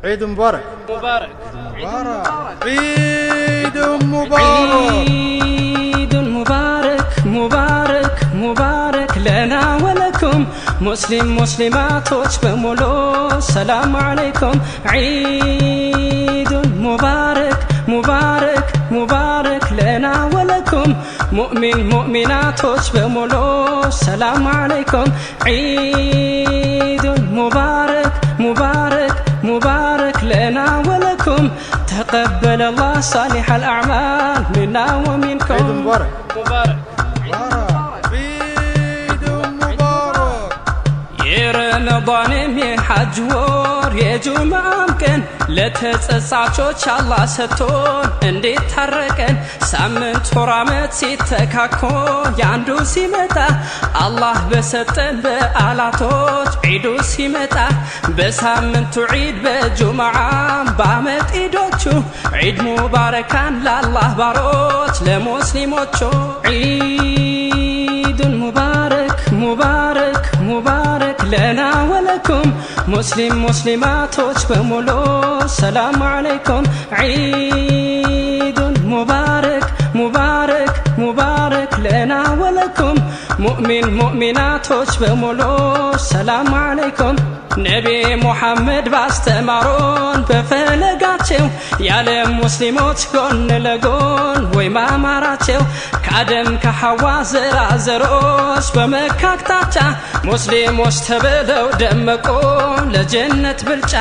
عيد مبارك مبارك عيد مبارك عيد مبارك مبارك مبارك لنا ولكم مسلم مسلماتوች በሙሉ ሰላም عليكم عيد مبارك مبارك مبارك لنا ولكم مؤمن مؤمناتوች በሙሉ ሰላም عليكم عيد مبارك مبارك مبارك لنا ولكم تقبل الله صالح الأعمال منا ومنكم عيد مبارك مبارك عيد مبارك يا رمضان يا حج ور يا جمعة كان ለተጸጻቾች አላህ ሰጥቶን እንዴት ታረቀን ሳምንት ወራመት ሲተካኮ ያንዱ ሲመጣ አላህ በሰጠን በዓላቶች ዒዱ ሲመጣ በሳምንቱ ዒድ በጁምዓ በአመት ዒዶቹ ዒድ ሙባረካን ለአላህ ባሮች ለሙስሊሞቹ ዒድ ሙባረክ ሙባረክ ሙባረክ ለና ወለኩም مسلم مسلماتوች በሙሉ ሰላም عليكم عيد مبارك مبارك مبارك لنا ولكم مؤمن مؤمناتوች በሙሉ ሰላም عليكم ነቢ ሙሐመድ ባስተማሩን በፈለጋቸው የዓለም ሙስሊሞች ጎን ለጎን ወይ ማማራቸው ከአደም ከሐዋ ዘራዘሮች በመካ አቅጣጫ ሙስሊሞች ተብለው ደመቁ ለጀነት ብልጫ